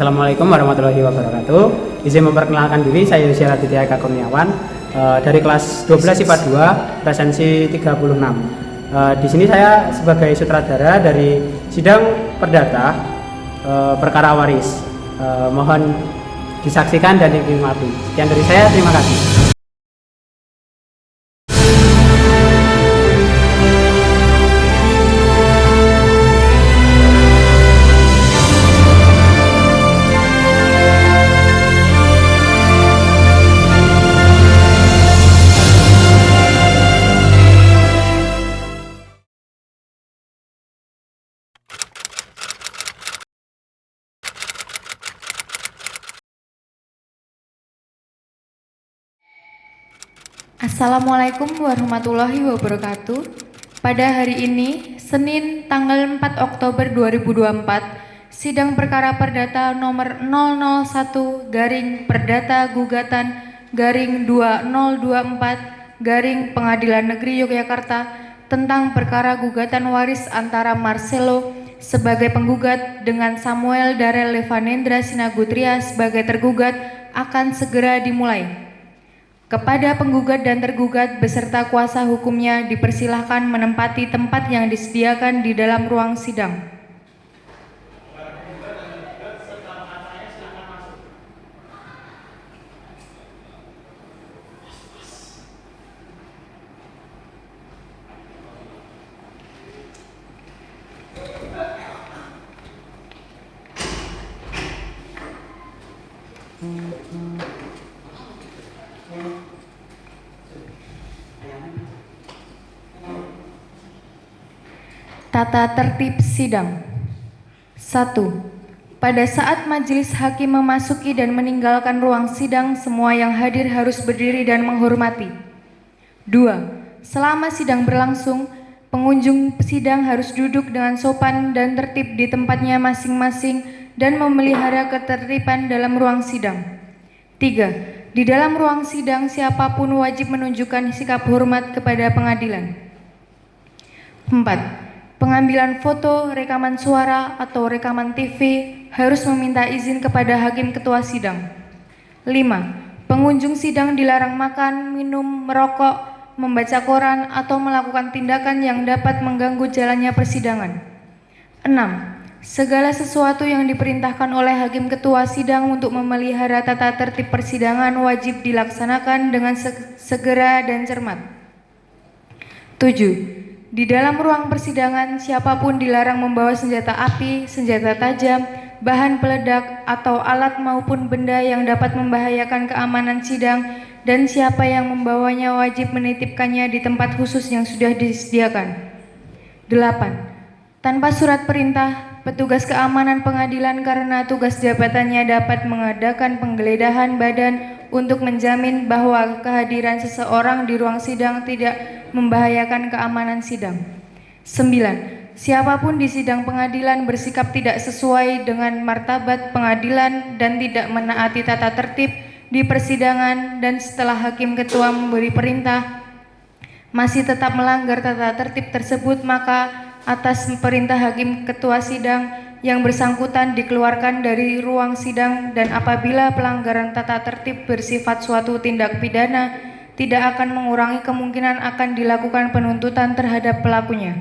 Assalamualaikum warahmatullahi wabarakatuh. Izin memperkenalkan diri, saya Yusya Raditya Eka Kurniawan dari kelas 12 IPA 2, presensi 36. Di sini saya sebagai sutradara dari sidang perdata perkara waris. Mohon disaksikan dan dinikmati. Sekian dari saya, terima kasih. Assalamualaikum warahmatullahi wabarakatuh. Pada hari ini, Senin tanggal 4 Oktober 2024, sidang perkara perdata nomor 001 garing perdata gugatan garing 2024 garing Pengadilan Negeri Yogyakarta tentang perkara gugatan waris antara Marcelo sebagai penggugat dengan Samuel Darel Levanendra Sinagutria sebagai tergugat akan segera dimulai. Kepada penggugat dan tergugat beserta kuasa hukumnya dipersilahkan menempati tempat yang disediakan di dalam ruang sidang. Tata tertib sidang. 1. Pada saat majelis hakim memasuki dan meninggalkan ruang sidang, semua yang hadir harus berdiri dan menghormati. 2. Selama sidang berlangsung, pengunjung sidang harus duduk dengan sopan dan tertib di tempatnya masing-masing dan memelihara ketertiban dalam ruang sidang. 3. Di dalam ruang sidang, siapapun wajib menunjukkan sikap hormat kepada pengadilan. 4. Pengambilan foto, rekaman suara, atau rekaman TV harus meminta izin kepada hakim ketua sidang. 5. Pengunjung sidang dilarang makan, minum, merokok, membaca koran, atau melakukan tindakan yang dapat mengganggu jalannya persidangan. 6. Segala sesuatu yang diperintahkan oleh hakim ketua sidang untuk memelihara tata tertib persidangan wajib dilaksanakan dengan segera dan cermat. 7. Di dalam ruang persidangan, siapapun dilarang membawa senjata api, senjata tajam, bahan peledak, atau alat maupun benda yang dapat membahayakan keamanan sidang, dan siapa yang membawanya wajib menitipkannya di tempat khusus yang sudah disediakan. 8. Tanpa surat perintah, petugas keamanan pengadilan karena tugas jabatannya dapat mengadakan penggeledahan badan untuk menjamin bahwa kehadiran seseorang di ruang sidang tidak membahayakan keamanan sidang. 9. Siapapun di sidang pengadilan bersikap tidak sesuai dengan martabat pengadilan dan tidak menaati tata tertib di persidangan dan setelah hakim ketua memberi perintah masih tetap melanggar tata tertib tersebut, maka atas perintah hakim ketua sidang yang bersangkutan dikeluarkan dari ruang sidang, dan apabila pelanggaran tata tertib bersifat suatu tindak pidana tidak akan mengurangi kemungkinan akan dilakukan penuntutan terhadap pelakunya.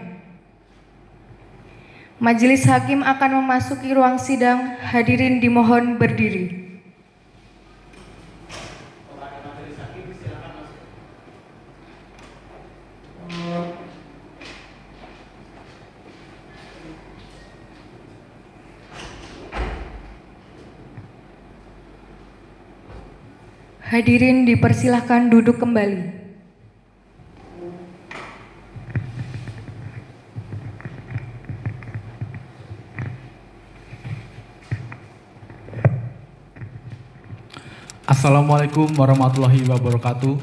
Majelis hakim akan memasuki ruang sidang. Hadirin dimohon berdiri. Hadirin dipersilahkan duduk kembali. Assalamualaikum warahmatullahi wabarakatuh.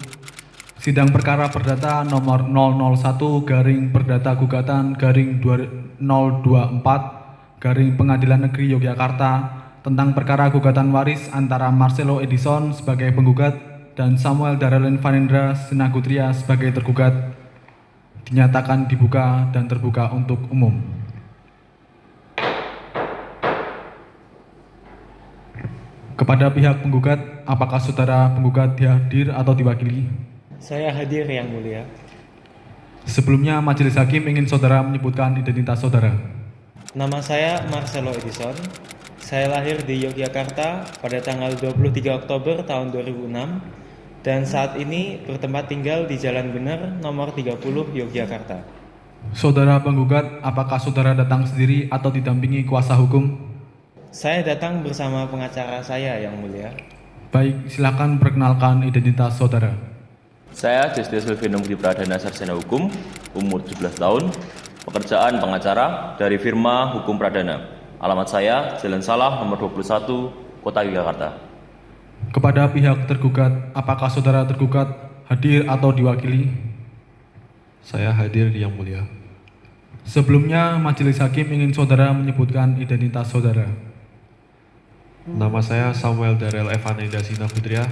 Sidang perkara perdata nomor 001 garing perdata gugatan garing 2024 garing Pengadilan Negeri Yogyakarta tentang perkara gugatan waris antara Marcelo Edison sebagai penggugat dan Samuel Darel Levanendra Sinagutria sebagai tergugat dinyatakan dibuka dan terbuka untuk umum. Kepada pihak penggugat, apakah saudara penggugat hadir atau diwakili? Saya hadir yang mulia. Sebelumnya, majelis hakim ingin saudara menyebutkan identitas saudara. Nama saya Marcelo Edison. Saya lahir di Yogyakarta pada tanggal 23 Oktober tahun 2006 dan saat ini bertempat tinggal di Jalan Bener nomor 30 Yogyakarta. Saudara penggugat, apakah saudara datang sendiri atau didampingi kuasa hukum? Saya datang bersama pengacara saya yang mulia. Baik, silakan perkenalkan identitas saudara. Saya Justice Silvino Budi Pradana, Sarjana Hukum, umur 17 tahun, pekerjaan pengacara dari firma Hukum Pradana. Alamat saya Jalan Salah nomor 21, Kota Yogyakarta. Kepada pihak tergugat, apakah saudara tergugat hadir atau diwakili? Saya hadir yang mulia. Sebelumnya, majelis hakim ingin saudara menyebutkan identitas saudara. Nama saya Samuel Darel Evaneda Sinaputria.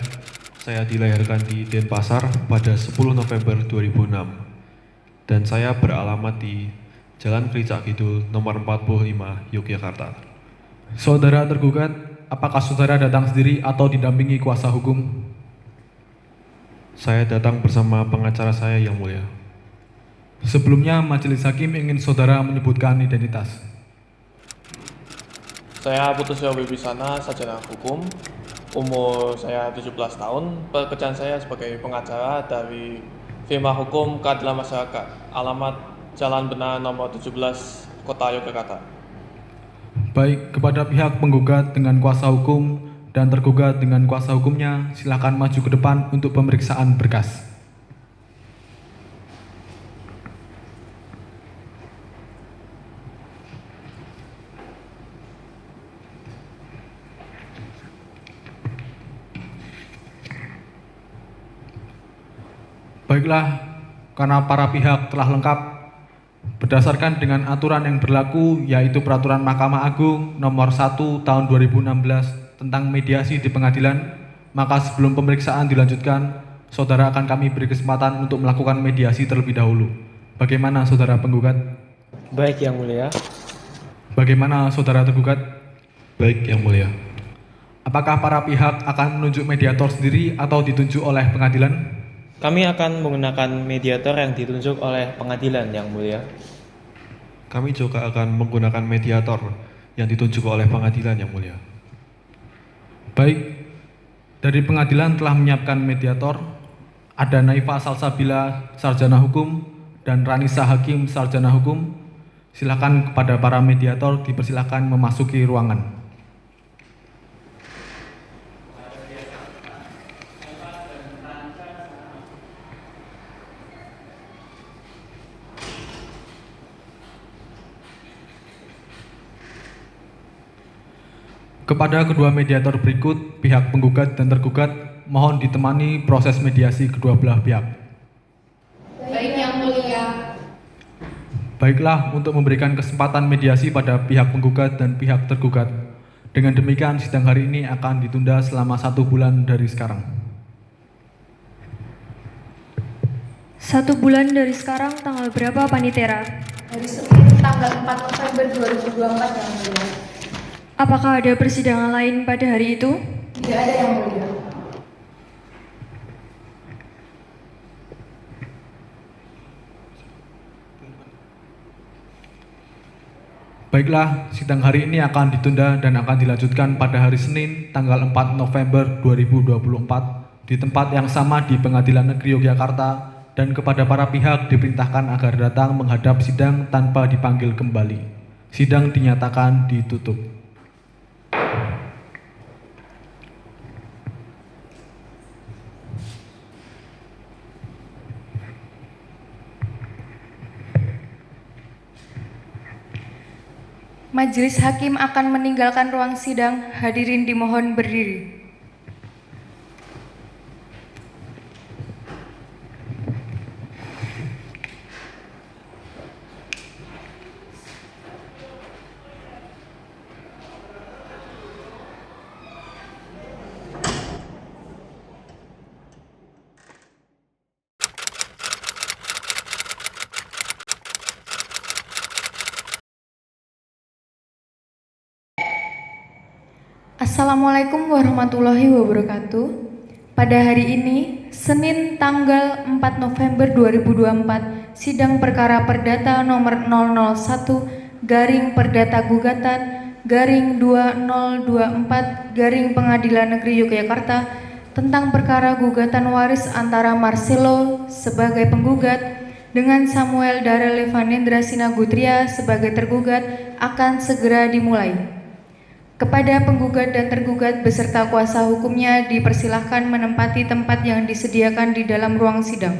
Saya dilahirkan di Denpasar pada 10 November 2006. Dan saya beralamat di Jalan Kericak Kidul nomor 45 Yogyakarta. Saudara tergugat, apakah saudara datang sendiri atau didampingi kuasa hukum? Saya datang bersama pengacara saya yang mulia. Sebelumnya, majelis hakim ingin saudara menyebutkan identitas. Saya Putusio Wibisana, Sarjana Hukum, umur saya 17 tahun, pekerjaan saya sebagai pengacara dari firma Hukum Keadilan Masyarakat, alamat Jalan Benar nomor 17, Kota Yogyakarta. Baik, kepada pihak penggugat dengan kuasa hukum dan tergugat dengan kuasa hukumnya, silakan maju ke depan untuk pemeriksaan berkas. Baiklah, karena para pihak telah lengkap, berdasarkan dengan aturan yang berlaku, yaitu Peraturan Mahkamah Agung Nomor 1 Tahun 2016 tentang mediasi di pengadilan, maka sebelum pemeriksaan dilanjutkan, saudara akan kami beri kesempatan untuk melakukan mediasi terlebih dahulu. Bagaimana saudara penggugat? Baik yang mulia. Bagaimana saudara tergugat? Baik yang mulia. Apakah para pihak akan menunjuk mediator sendiri atau ditunjuk oleh pengadilan? Kami akan menggunakan mediator yang ditunjuk oleh pengadilan yang mulia. Kami juga akan menggunakan mediator yang ditunjuk oleh pengadilan yang mulia. Baik, dari pengadilan telah menyiapkan mediator, ada Naifa Salsabila, Sarjana Hukum, dan Ranisa Hakim, Sarjana Hukum. Silakan kepada para mediator dipersilakan memasuki ruangan. Kepada kedua mediator berikut, pihak penggugat dan tergugat mohon ditemani proses mediasi kedua belah pihak. Baik yang mulia. Baiklah, untuk memberikan kesempatan mediasi pada pihak penggugat dan pihak tergugat. Dengan demikian, sidang hari ini akan ditunda selama 1 bulan dari sekarang. 1 bulan dari sekarang, tanggal berapa Panitera? Hari Senin tanggal 4 November 2024 yang mulia. Apakah ada persidangan lain pada hari itu? Tidak ada yang mulia. Baiklah, sidang hari ini akan ditunda dan akan dilanjutkan pada hari Senin tanggal 4 November 2024 di tempat yang sama di Pengadilan Negeri Yogyakarta, dan kepada para pihak diperintahkan agar datang menghadap sidang tanpa dipanggil kembali. Sidang dinyatakan ditutup. Majelis hakim akan meninggalkan ruang sidang. Hadirin dimohon berdiri. Assalamualaikum warahmatullahi wabarakatuh. Pada hari ini, Senin tanggal 4 November 2024, sidang perkara perdata nomor 001 garing perdata gugatan garing 2024 garing Pengadilan Negeri Yogyakarta tentang perkara gugatan waris antara Marcelo sebagai penggugat dengan Samuel Darel Evanendra Sinagutria sebagai tergugat akan segera dimulai. Kepada penggugat dan tergugat beserta kuasa hukumnya dipersilahkan menempati tempat yang disediakan di dalam ruang sidang.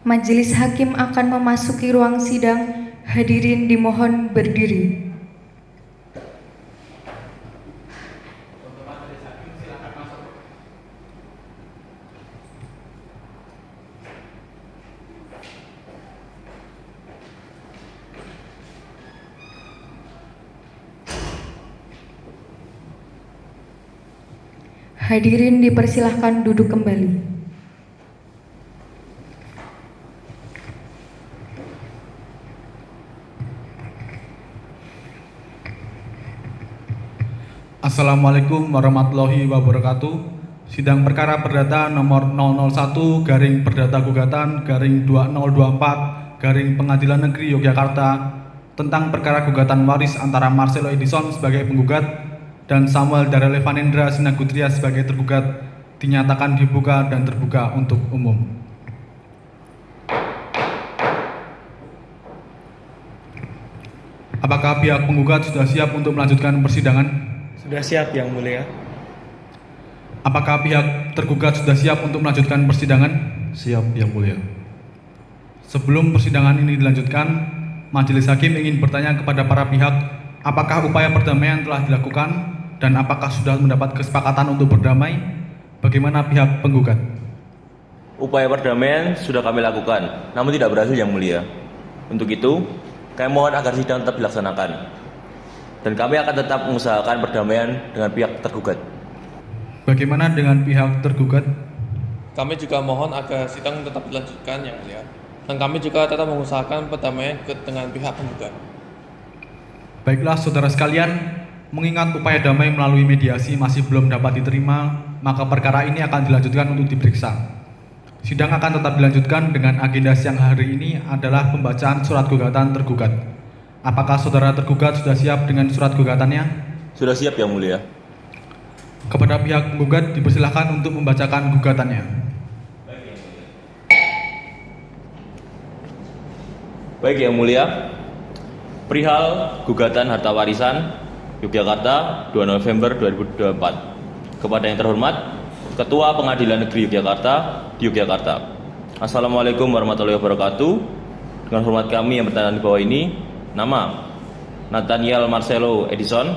Majelis hakim akan memasuki ruang sidang. Hadirin dimohon berdiri. Hadirin dipersilahkan duduk kembali. Assalamualaikum warahmatullahi wabarakatuh. Sidang perkara perdata nomor 001 garing perdata gugatan garing 2024 garing Pengadilan Negeri Yogyakarta tentang perkara gugatan waris antara Marcelo Edison sebagai penggugat dan Samuel Darel Evanendra Sinagutria sebagai tergugat dinyatakan dibuka dan terbuka untuk umum. Apakah pihak penggugat sudah siap untuk melanjutkan persidangan? Sudah siap, Yang Mulia. Apakah pihak tergugat sudah siap untuk melanjutkan persidangan? Siap, Yang Mulia. Sebelum persidangan ini dilanjutkan, Majelis Hakim ingin bertanya kepada para pihak, apakah upaya perdamaian telah dilakukan dan apakah sudah mendapat kesepakatan untuk berdamai? Bagaimana pihak penggugat? Upaya perdamaian sudah kami lakukan, namun tidak berhasil, Yang Mulia. Untuk itu, kami mohon agar sidang tetap dilaksanakan. Dan kami akan tetap mengusahakan perdamaian dengan pihak tergugat. Bagaimana dengan pihak tergugat? Kami juga mohon agar sidang tetap dilanjutkan, Yang Mulia. Dan kami juga tetap mengusahakan perdamaian dengan pihak penggugat. Baiklah saudara sekalian, mengingat upaya damai melalui mediasi masih belum dapat diterima, maka perkara ini akan dilanjutkan untuk diperiksa. Sidang akan tetap dilanjutkan dengan agenda siang hari ini adalah pembacaan surat gugatan tergugat. Apakah saudara tergugat sudah siap dengan surat gugatannya? Sudah siap, Yang Mulia. Kepada pihak penggugat dipersilahkan untuk membacakan gugatannya. Baik, Yang Mulia. Perihal gugatan harta warisan Yogyakarta 2 November 2024. Kepada yang terhormat Ketua Pengadilan Negeri Yogyakarta di Yogyakarta. Assalamualaikum warahmatullahi wabarakatuh. Dengan hormat kami yang bertanya di bawah ini, nama Nathaniel Marcelo Edison,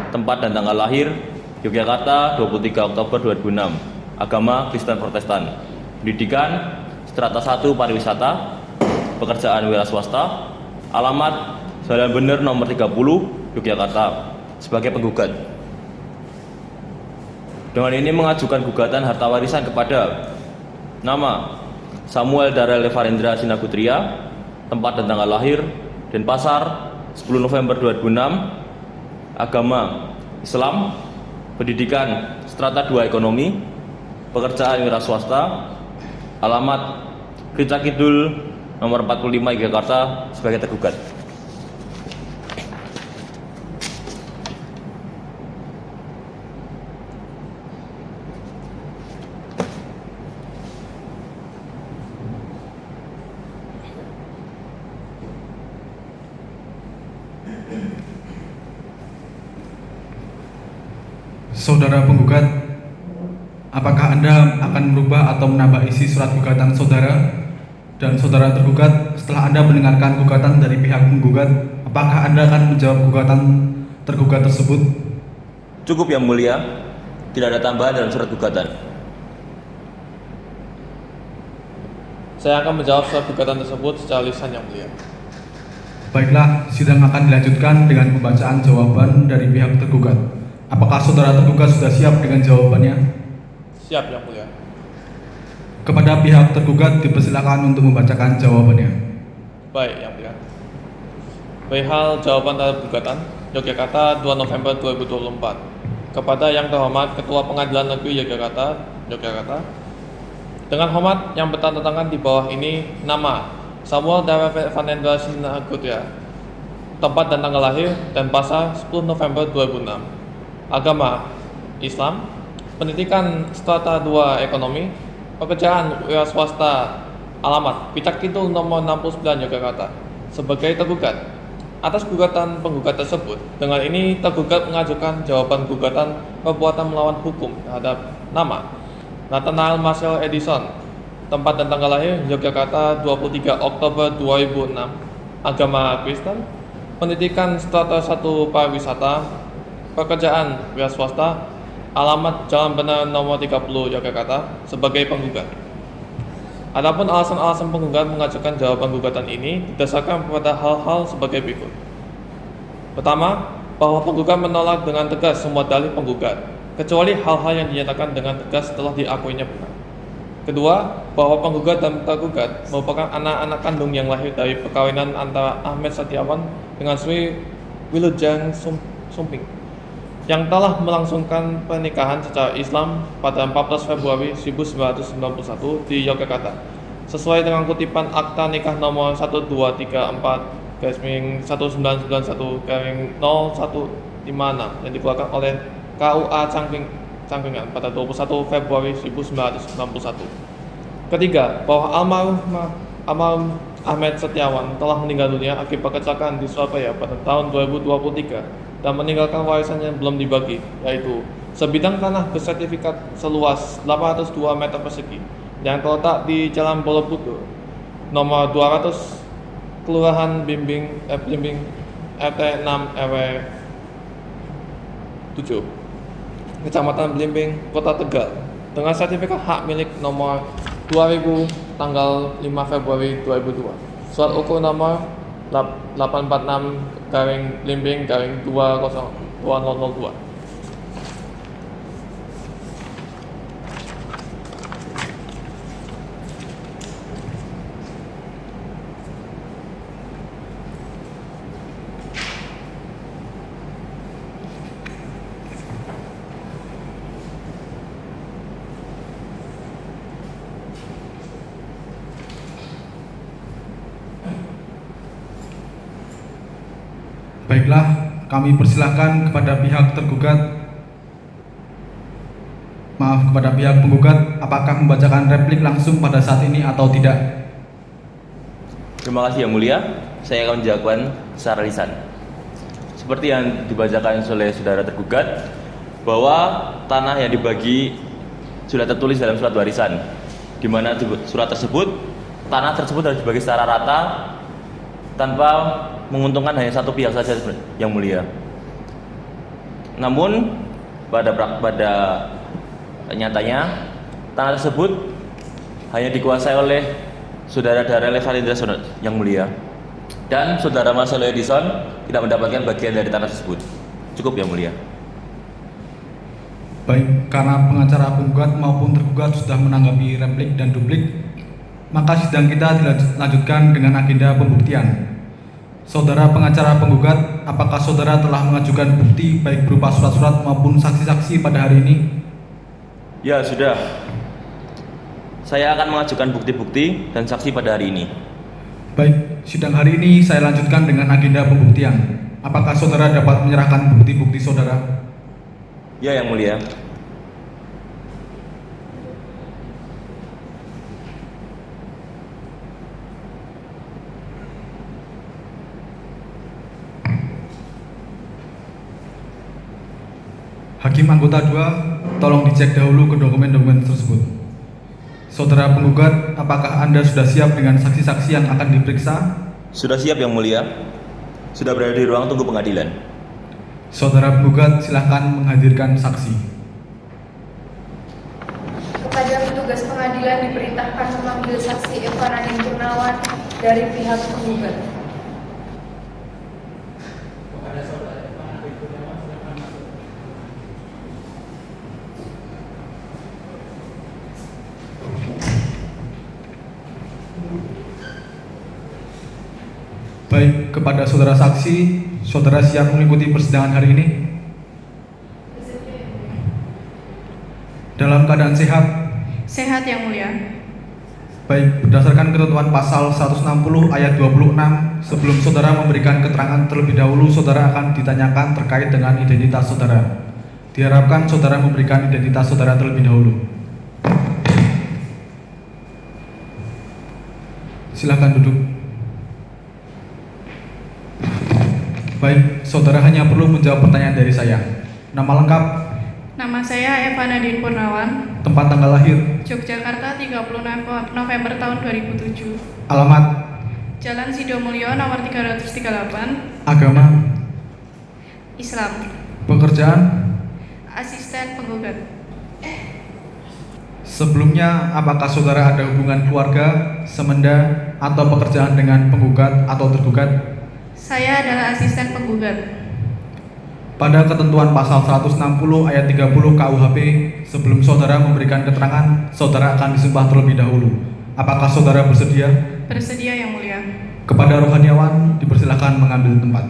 tempat dan tanggal lahir Yogyakarta 23 Oktober 2006, agama Kristen Protestan, pendidikan strata 1 pariwisata, pekerjaan wira swasta, alamat Jalan Bener nomor 30 Yogyakarta sebagai penggugat. Dengan ini mengajukan gugatan harta warisan kepada nama Samuel Darel Evanendra Sinagutria, tempat dan tanggal lahir Denpasar 10 November 2006, agama Islam, pendidikan strata 2 ekonomi, pekerjaan wira swasta, alamat Gereja Kidul nomor 45 Yogyakarta sebagai tergugat. Saudara penggugat, apakah Anda akan merubah atau menambah isi surat gugatan saudara? Dan saudara tergugat, setelah Anda mendengarkan gugatan dari pihak penggugat, apakah Anda akan menjawab gugatan tergugat tersebut? Cukup Yang Mulia, tidak ada tambahan dalam surat gugatan. Saya akan menjawab surat gugatan tersebut secara lisan, Yang Mulia. Baiklah, sidang akan dilanjutkan dengan pembacaan jawaban dari pihak tergugat. Apakah saudara tergugat sudah siap dengan jawabannya? Siap, Yang Mulia. Kepada pihak tergugat dipersilakan untuk membacakan jawabannya. Baik, Yang Mulia. Perihal jawaban terhadap gugatan Yogyakarta 2 November 2024 kepada Yang Terhormat Ketua Pengadilan Negeri Yogyakarta, dengan hormat yang bertanda tangan di bawah ini, nama Samuel Darel Evanendra Sinagutria, tempat dan tanggal lahir Denpasar 10 November 2006, agama Islam, pendidikan strata 2 ekonomi, pekerjaan wira swasta, alamat Pitak Kidul nomor 69 Yogyakarta. Sebagai tergugat atas gugatan penggugat tersebut, dengan ini tergugat mengajukan jawaban gugatan perbuatan melawan hukum terhadap nama Nathanael Marcel Edison, tempat dan tanggal lahir Yogyakarta 23 Oktober 2006, agama Kristen, pendidikan strata 1 pariwisata, pekerjaan wira swasta, alamat Jalan Benar nomor 30 Yogyakarta, sebagai penggugat. Adapun alasan-alasan penggugat mengajukan jawaban gugatan ini didasarkan pada hal-hal sebagai berikut. Pertama, bahwa penggugat menolak dengan tegas semua dalih penggugat, kecuali hal-hal yang dinyatakan dengan tegas setelah diakuinya benar. Kedua, bahwa penggugat dan tergugat merupakan anak-anak kandung yang lahir dari perkawinan antara Ahmed Setiawan dengan Sri Wilujeng Sumping, yang telah melangsungkan pernikahan secara Islam pada 14 Februari 1991 di Yogyakarta, sesuai dengan kutipan Akta Nikah nomor 1234/1991/0156 yang dikeluarkan oleh KUA Cangkringan pada 21 Februari 1991. Ketiga, bahwa almarhum Ahmed Setiawan telah meninggal dunia akibat kecelakaan di Surabaya pada tahun 2023 dan meninggalkan warisan yang belum dibagi, yaitu sebidang tanah bersertifikat seluas 802 meter persegi yang terletak di Jalan Borobudur nomor 200, Kelurahan Blimbing RT 6 RW 7, Kecamatan Blimbing, Kota Tegal, dengan sertifikat hak milik nomor 2000 tanggal 5 Februari 2002, surat ukur nomor 846-Blimbing-20202. Baiklah, kami persilahkan kepada pihak penggugat, apakah membacakan replik langsung pada saat ini atau tidak? Terima kasih Yang Mulia, saya akan menjawabkan secara lisan. Seperti yang dibacakan oleh saudara tergugat, bahwa tanah yang dibagi sudah tertulis dalam surat warisan, di mana surat tersebut, tanah tersebut harus dibagi secara rata tanpa menguntungkan hanya satu pihak saja, Yang Mulia. Namun pada nyatanya tanah tersebut hanya dikuasai oleh saudara Darel Evanendra, Yang Mulia, dan saudara Marcelo Edison tidak mendapatkan bagian dari tanah tersebut. Cukup, Yang Mulia. Baik, karena pengacara penggugat maupun tergugat sudah menanggapi replik dan duplik, maka sidang kita dilanjutkan dengan agenda pembuktian. Saudara pengacara penggugat, apakah saudara telah mengajukan bukti baik berupa surat-surat maupun saksi-saksi pada hari ini? Ya, sudah. Saya akan mengajukan bukti-bukti dan saksi pada hari ini. Baik, sidang hari ini saya lanjutkan dengan agenda pembuktian. Apakah saudara dapat menyerahkan bukti-bukti saudara? Ya, Yang Mulia. Hakim anggota 2, tolong dicek dahulu ke dokumen-dokumen tersebut. Saudara penggugat, apakah Anda sudah siap dengan saksi-saksi yang akan diperiksa? Sudah siap, Yang Mulia. Sudah berada di ruang tunggu pengadilan. Saudara penggugat silakan menghadirkan saksi. Kepada petugas pengadilan diperintahkan memanggil saksi Evan Adin Purnawan dari pihak penggugat. Baik, kepada saudara saksi, saudara siap mengikuti persidangan hari ini? Dalam keadaan sehat? Sehat Yang Mulia. Baik, berdasarkan ketentuan pasal 160 ayat 26, sebelum saudara memberikan keterangan terlebih dahulu, saudara akan ditanyakan terkait dengan identitas saudara. Diharapkan saudara memberikan identitas saudara terlebih dahulu. Silakan duduk. Baik, saudara hanya perlu menjawab pertanyaan dari saya. Nama lengkap? Nama saya Evan Adin Purnawan, Tempat tanggal lahir? Yogyakarta 36 November tahun 2007. Alamat? Jalan Sidomulyo nomor 338, Agama? Islam. Pekerjaan? Asisten penggugat. Sebelumnya, apakah saudara ada hubungan keluarga, semenda, atau pekerjaan dengan penggugat atau tergugat? Saya adalah asisten penggugat. Pada ketentuan pasal 160 ayat 30 KUHP, sebelum saudara memberikan keterangan, saudara akan disumpah terlebih dahulu. Apakah saudara bersedia? Bersedia Yang Mulia. Kepada rohaniawan, dipersilakan mengambil tempat.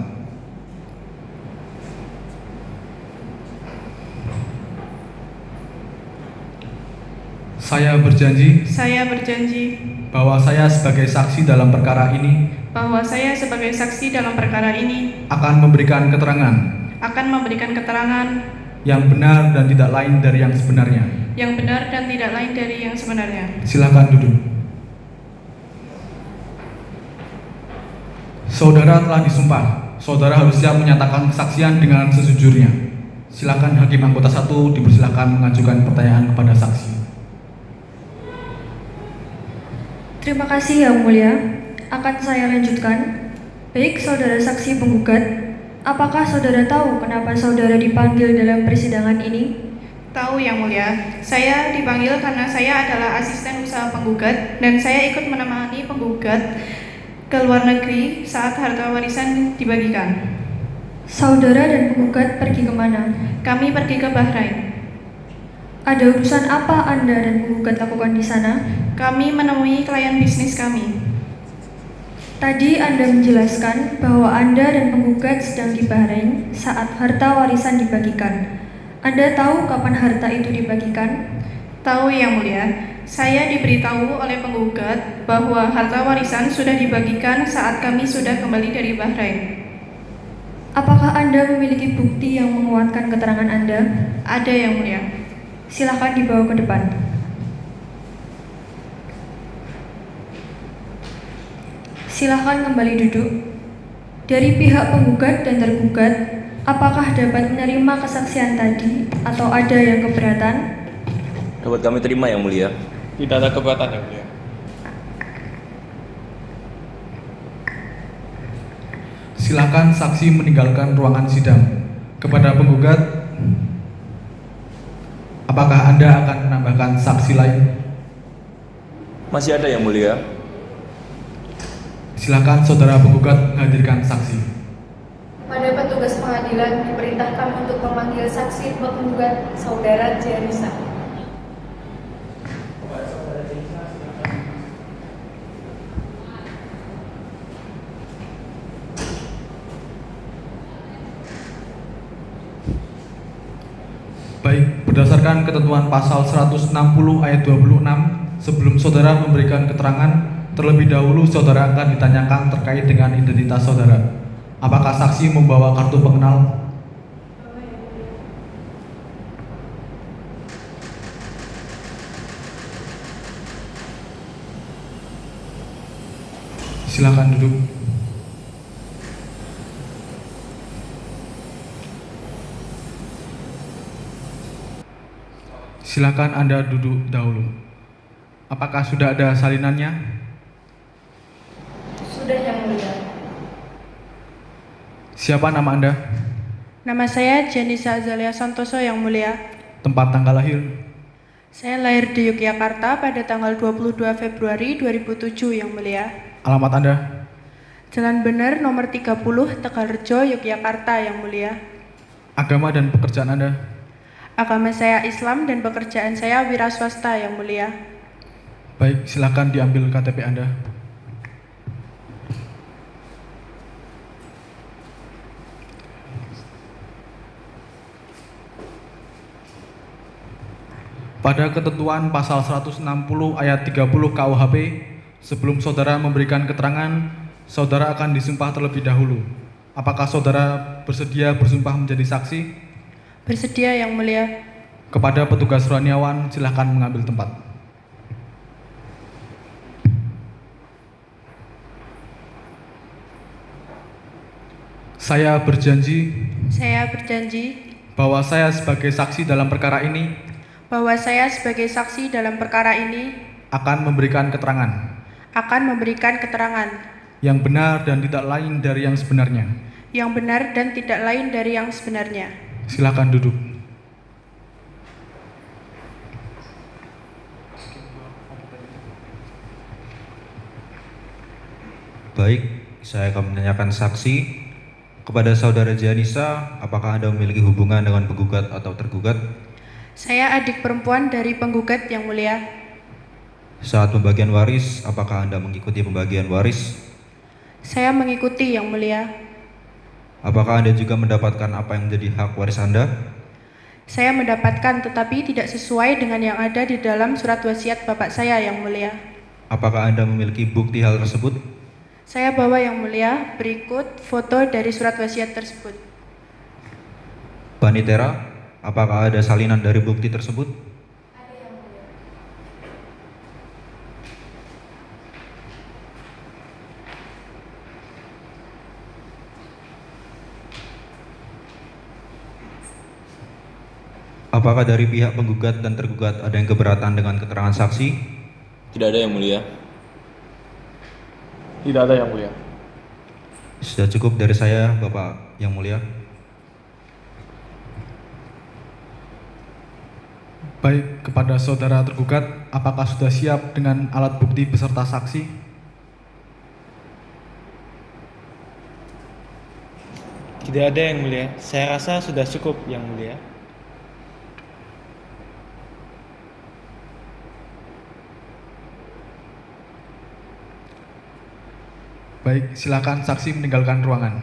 Saya berjanji Saya berjanji bahwa saya sebagai saksi dalam perkara ini bahwa saya sebagai saksi dalam perkara ini akan memberikan keterangan yang benar dan tidak lain dari yang sebenarnya. Silakan duduk. Saudara telah disumpah. Saudara harus siap menyatakan kesaksian dengan sejujurnya. Silakan Hakim Anggota 1 dipersilakan mengajukan pertanyaan kepada saksi. Terima kasih Yang Mulia. Akan saya lanjutkan. Baik saudara saksi penggugat, apakah saudara tahu kenapa saudara dipanggil dalam persidangan ini? Tahu Yang Mulia, saya dipanggil karena saya adalah asisten usaha penggugat dan saya ikut menemani penggugat ke luar negeri saat harta warisan dibagikan. Saudara dan penggugat pergi kemana? Kami pergi ke Bahrain. Ada urusan apa Anda dan penggugat lakukan di sana? Kami menemui klien bisnis kami. Tadi Anda menjelaskan bahwa Anda dan penggugat sedang di Bahrain saat harta warisan dibagikan. Anda tahu kapan harta itu dibagikan? Tahu Yang Mulia, saya diberitahu oleh penggugat bahwa harta warisan sudah dibagikan saat kami sudah kembali dari Bahrain. Apakah Anda memiliki bukti yang menguatkan keterangan Anda? Ada Yang Mulia. Silakan dibawa ke depan. Silakan kembali duduk. Dari pihak penggugat dan tergugat, apakah dapat menerima kesaksian tadi atau ada yang keberatan? Dapat kami terima Yang Mulia. Tidak ada keberatan Yang Mulia. Silakan saksi meninggalkan ruangan sidang. Kepada penggugat, apakah Anda akan menambahkan saksi lain? Masih ada Yang Mulia. Silakan saudara penggugat menghadirkan saksi. Pada petugas pengadilan diperintahkan untuk memanggil saksi penggugat Saudara Janisa. Baik, berdasarkan ketentuan pasal 160 ayat 26, sebelum saudara memberikan keterangan, terlebih dahulu saudara akan ditanyakan terkait dengan identitas saudara. Apakah saksi membawa kartu pengenal? Silakan duduk. Silakan Anda duduk dahulu. Apakah sudah ada salinannya? Sudah Yang Mulia. Siapa nama Anda? Nama saya Janisa Azalia Santoso yang mulia. Tempat tanggal lahir. Saya lahir di Yogyakarta pada tanggal 22 Februari 2007 yang mulia. Alamat Anda. Jalan Bener nomor 30 Tegalrejo, Yogyakarta yang mulia. Agama dan pekerjaan Anda. Agama saya Islam dan pekerjaan saya wira swasta yang mulia. Baik, silakan diambil KTP Anda. Pada ketentuan pasal 160 ayat 30 KUHP, sebelum saudara memberikan keterangan, saudara akan disumpah terlebih dahulu. Apakah saudara bersedia bersumpah menjadi saksi? Bersedia yang mulia. Kepada petugas rohaniawan, silakan mengambil tempat. Saya berjanji Saya berjanji bahwa saya sebagai saksi dalam perkara ini bahwa saya sebagai saksi dalam perkara ini akan memberikan keterangan yang benar dan tidak lain dari yang sebenarnya. yang benar dan tidak lain dari yang sebenarnya. Silakan duduk. Baik, saya akan menanyakan saksi kepada saudara Janisa, apakah Anda memiliki hubungan dengan penggugat atau tergugat? Saya adik perempuan dari penggugat yang mulia. Saat pembagian waris, apakah Anda mengikuti pembagian waris? Saya mengikuti yang mulia. Apakah Anda juga mendapatkan apa yang menjadi hak waris Anda? Saya mendapatkan tetapi tidak sesuai dengan yang ada di dalam surat wasiat bapak saya yang mulia. Apakah Anda memiliki bukti hal tersebut? Saya bawa yang mulia, berikut foto dari surat wasiat tersebut. Panitera, apakah ada salinan dari bukti tersebut? Apakah dari pihak penggugat dan tergugat ada yang keberatan dengan keterangan saksi? Tidak ada yang mulia. Tidak ada yang mulia. Sudah cukup dari saya, Bapak yang mulia. Baik, kepada saudara tergugat, apakah sudah siap dengan alat bukti beserta saksi? Tidak ada yang mulia. Saya rasa sudah cukup yang mulia. Baik, silakan saksi meninggalkan ruangan.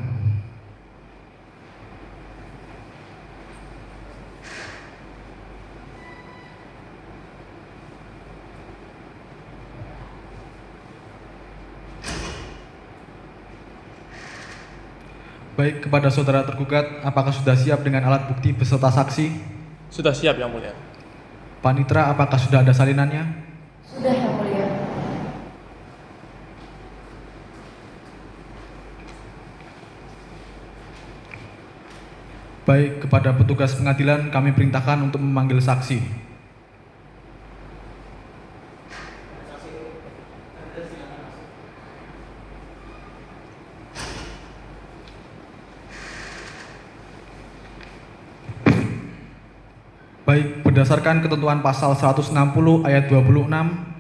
Baik, kepada saudara tergugat, apakah sudah siap dengan alat bukti beserta saksi? Sudah siap yang mulia. Panitera, apakah sudah ada salinannya? Sudah yang mulia. Baik, kepada petugas pengadilan kami perintahkan untuk memanggil saksi. Baik, berdasarkan ketentuan pasal 160 ayat 26,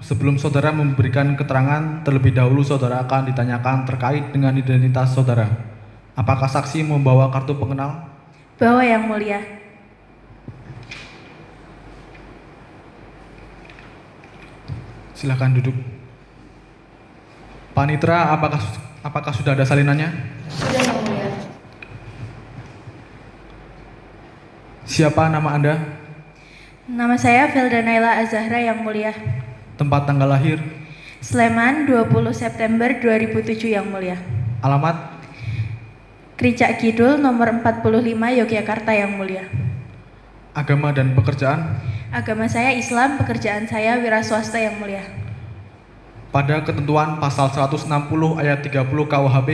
sebelum saudara memberikan keterangan, terlebih dahulu saudara akan ditanyakan terkait dengan identitas saudara. Apakah saksi membawa kartu pengenal? Bawa yang mulia. Silakan duduk. Panitera, apakah sudah ada salinannya? Sudah yang mulia. Siapa nama Anda? Nama saya Felda Naila Azahra yang mulia. Tempat tanggal lahir? Sleman 20 September 2007 yang mulia. Alamat? Kricak Kidul nomor 45 Yogyakarta yang mulia. Agama dan pekerjaan? Agama saya Islam, pekerjaan saya wira swasta yang mulia. Pada ketentuan pasal 160 ayat 30 KUHP,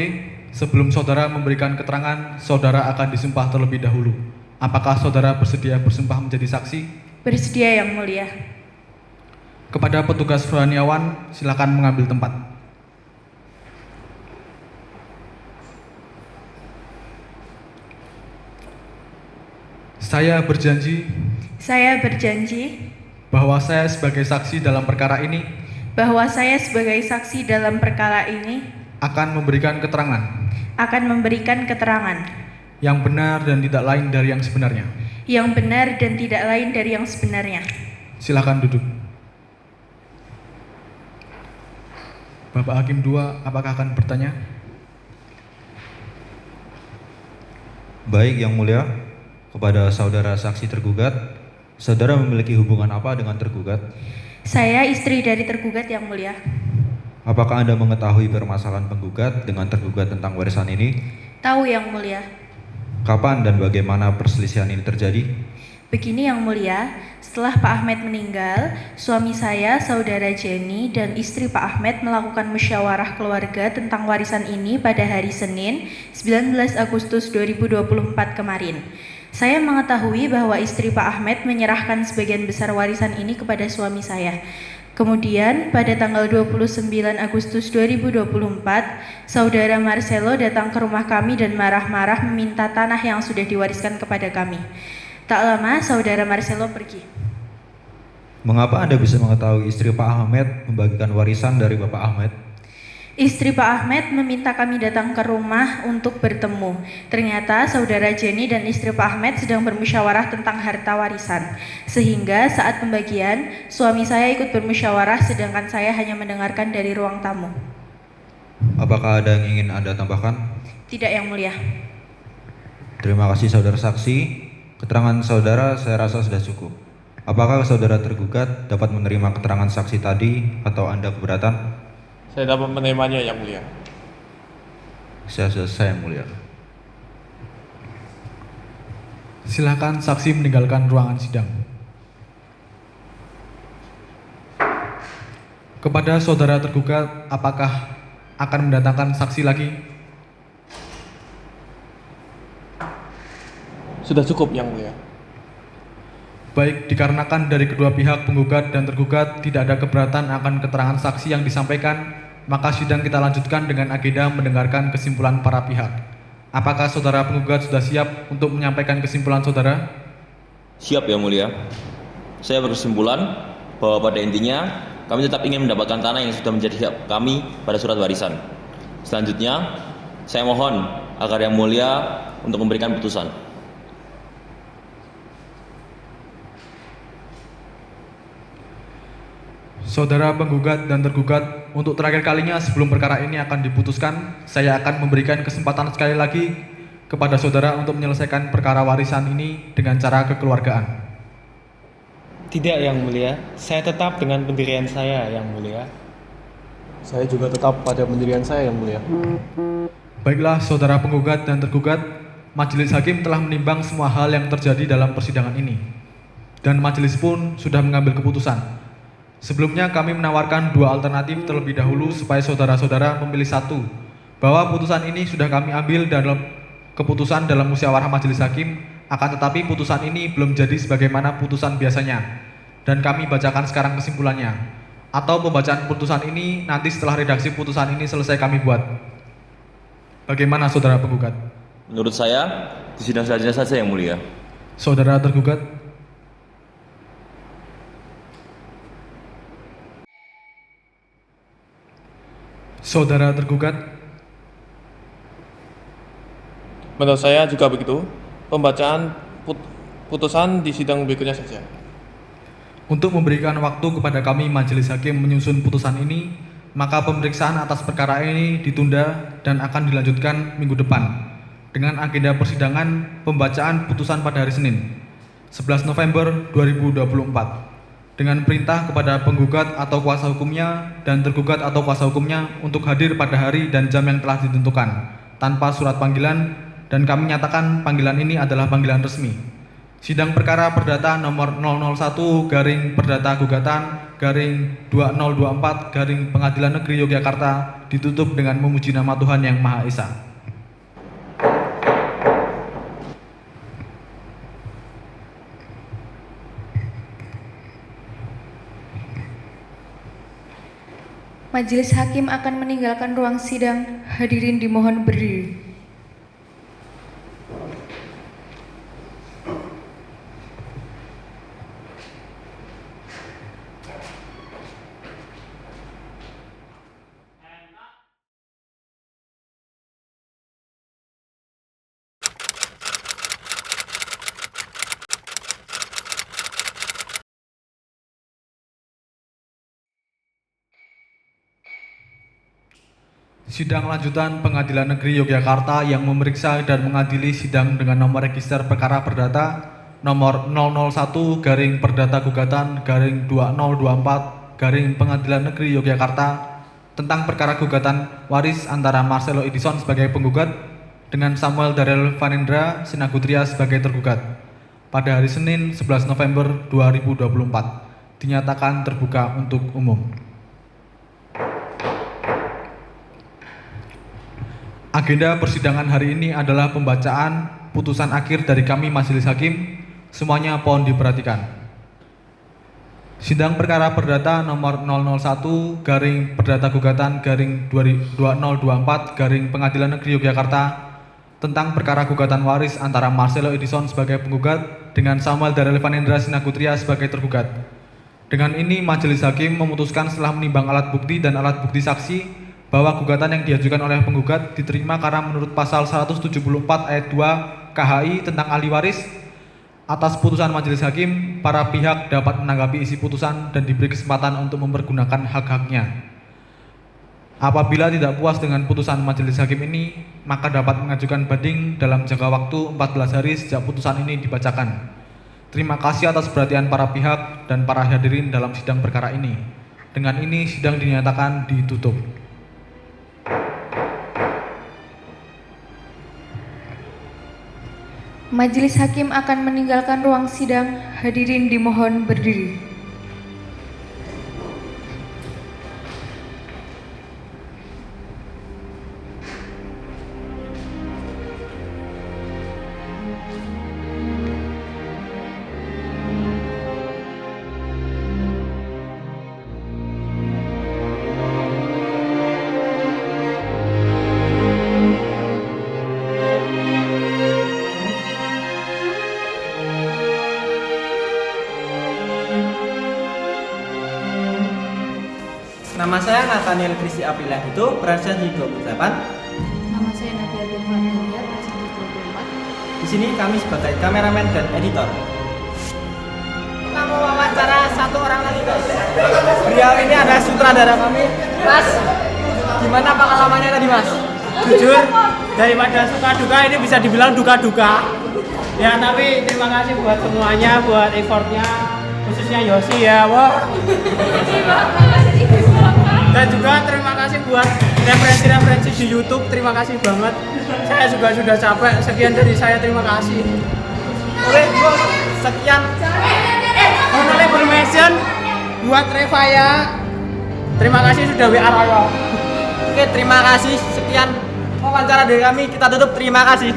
sebelum saudara memberikan keterangan, saudara akan disumpah terlebih dahulu. Apakah saudara bersedia bersumpah menjadi saksi? Bersedia yang mulia. Kepada petugas rohaniawan, silakan mengambil tempat. Saya berjanji Saya berjanji bahwa saya sebagai saksi dalam perkara ini bahwa saya sebagai saksi dalam perkara ini akan memberikan keterangan yang benar dan tidak lain dari yang sebenarnya. yang benar dan tidak lain dari yang sebenarnya. Silakan duduk. Bapak Hakim 2, apakah akan bertanya? Baik, Yang Mulia, kepada saudara saksi tergugat, saudara memiliki hubungan apa dengan tergugat? Saya istri dari tergugat, Yang Mulia. Apakah Anda mengetahui permasalahan penggugat dengan tergugat tentang warisan ini? Tahu, Yang Mulia. Kapan dan bagaimana perselisihan ini terjadi? Begini, Yang Mulia, setelah Pak Ahmed meninggal, suami saya, saudara Jenny, dan istri Pak Ahmed melakukan musyawarah keluarga tentang warisan ini pada hari Senin, 19 Agustus 2024 kemarin. Saya mengetahui bahwa istri Pak Ahmed menyerahkan sebagian besar warisan ini kepada suami saya. Kemudian pada tanggal 29 Agustus 2024, saudara Marcelo datang ke rumah kami dan marah-marah meminta tanah yang sudah diwariskan kepada kami. Tak lama saudara Marcelo pergi. Mengapa Anda bisa mengetahui istri Pak Ahmed membagikan warisan dari Bapak Ahmed? Istri Pak Ahmed meminta kami datang ke rumah untuk bertemu. Ternyata saudara Jenny dan istri Pak Ahmed sedang bermusyawarah tentang harta warisan. Sehingga saat pembagian, suami saya ikut bermusyawarah sedangkan saya hanya mendengarkan dari ruang tamu. Apakah ada yang ingin Anda tambahkan? Tidak, Yang Mulia. Terima kasih saudara saksi. Keterangan saudara saya rasa sudah cukup. Apakah saudara tergugat dapat menerima keterangan saksi tadi atau Anda keberatan? Saya dapat menerimanya, Yang Mulia. Saya selesai, Yang Mulia. Silakan saksi meninggalkan ruangan sidang. Kepada saudara tergugat, apakah akan mendatangkan saksi lagi? Sudah cukup, Yang Mulia. Baik, dikarenakan dari kedua pihak penggugat dan tergugat tidak ada keberatan akan keterangan saksi yang disampaikan, maka sidang kita lanjutkan dengan agenda mendengarkan kesimpulan para pihak. Apakah saudara penggugat sudah siap untuk menyampaikan kesimpulan saudara? Siap, Yang Mulia. Saya berkesimpulan bahwa pada intinya kami tetap ingin mendapatkan tanah yang sudah menjadi hak kami pada surat warisan. Selanjutnya, saya mohon agar Yang Mulia untuk memberikan putusan. Saudara penggugat dan tergugat, untuk terakhir kalinya sebelum perkara ini akan diputuskan, saya akan memberikan kesempatan sekali lagi kepada saudara untuk menyelesaikan perkara warisan ini dengan cara kekeluargaan. Tidak, Yang Mulia. Saya tetap dengan pendirian saya, Yang Mulia. Saya juga tetap pada pendirian saya, Yang Mulia. Baiklah, saudara penggugat dan tergugat, majelis hakim telah menimbang semua hal yang terjadi dalam persidangan ini. Dan majelis pun sudah mengambil keputusan. Sebelumnya kami menawarkan dua alternatif terlebih dahulu supaya saudara-saudara memilih satu. Bahwa putusan ini sudah kami ambil dalam keputusan dalam musyawarah majelis hakim, akan tetapi putusan ini belum jadi sebagaimana putusan biasanya. Dan kami bacakan sekarang kesimpulannya. Atau pembacaan putusan ini nanti setelah redaksi putusan ini selesai kami buat. Bagaimana saudara penggugat? Menurut saya, di sidang selanjutnya saja, Yang Mulia. Saudara tergugat? Saudara tergugat? Menurut saya juga begitu. Pembacaan putusan di sidang berikutnya saja. Untuk memberikan waktu kepada kami majelis hakim menyusun putusan ini, maka pemeriksaan atas perkara ini ditunda dan akan dilanjutkan minggu depan dengan agenda persidangan pembacaan putusan pada hari Senin 11 November 2024 dengan perintah kepada penggugat atau kuasa hukumnya dan tergugat atau kuasa hukumnya untuk hadir pada hari dan jam yang telah ditentukan tanpa surat panggilan, dan kami nyatakan panggilan ini adalah panggilan resmi. Sidang perkara perdata nomor 001 perdata gugatan 2024 Pengadilan Negeri Yogyakarta ditutup dengan memuji nama Tuhan Yang Maha Esa. Majelis hakim akan meninggalkan ruang sidang. Hadirin dimohon berdiri. Sidang lanjutan Pengadilan Negeri Yogyakarta yang memeriksa dan mengadili sidang dengan nomor register perkara perdata nomor 001 garing perdata gugatan garing 2024 garing Pengadilan Negeri Yogyakarta tentang perkara gugatan waris antara Marcelo Edison sebagai penggugat dengan Samuel Darrell Vanendra Sinagutria sebagai tergugat pada hari Senin 11 November 2024 dinyatakan terbuka untuk umum. Agenda persidangan hari ini adalah pembacaan putusan akhir dari kami Majelis Hakim. Semuanya mohon diperhatikan. Sidang perkara perdata nomor 001 garing perdata gugatan garing 2024 garing Pengadilan Negeri Yogyakarta tentang perkara gugatan waris antara Marcelo Edison sebagai penggugat dengan Samuel Darrell Vanendra Sinagutria sebagai tergugat. Dengan ini Majelis Hakim memutuskan setelah menimbang alat bukti dan alat bukti saksi bahwa gugatan yang diajukan oleh penggugat diterima karena menurut pasal 174 ayat 2 KHI tentang ahli waris. Atas putusan Majelis Hakim, para pihak dapat menanggapi isi putusan dan diberi kesempatan untuk mempergunakan hak-haknya. Apabila tidak puas dengan putusan Majelis Hakim ini, maka dapat mengajukan banding dalam jangka waktu 14 hari sejak putusan ini dibacakan. Terima kasih atas perhatian para pihak dan para hadirin dalam sidang perkara ini. Dengan ini sidang dinyatakan ditutup. Majelis Hakim akan meninggalkan ruang sidang. Hadirin dimohon berdiri. Nama saya Nathaniel Kristi Aprilia itu, presensi 28. Nama saya Nadia Dulfania, presensi 24. Di sini kami sebagai kameramen dan editor. Kita mau wawancara satu orang lagi guys. Beliau ini adalah sutradara kami. Mas, gimana pengalamannya tadi Mas? Jujur, daripada suka duka ini bisa dibilang duka-duka. Ya tapi terima kasih buat semuanya, buat effortnya, khususnya Yosi ya, wah. Dan juga terima kasih buat referensi-referensi di YouTube, terima kasih banget. Saya juga sudah capek, sekian dari saya, terima kasih. Oke, sekian Honorable mention buat Revaya, terima kasih sudah WA Raya. Oke, terima kasih. Sekian wawancara dari kami, kita tutup. Terima kasih.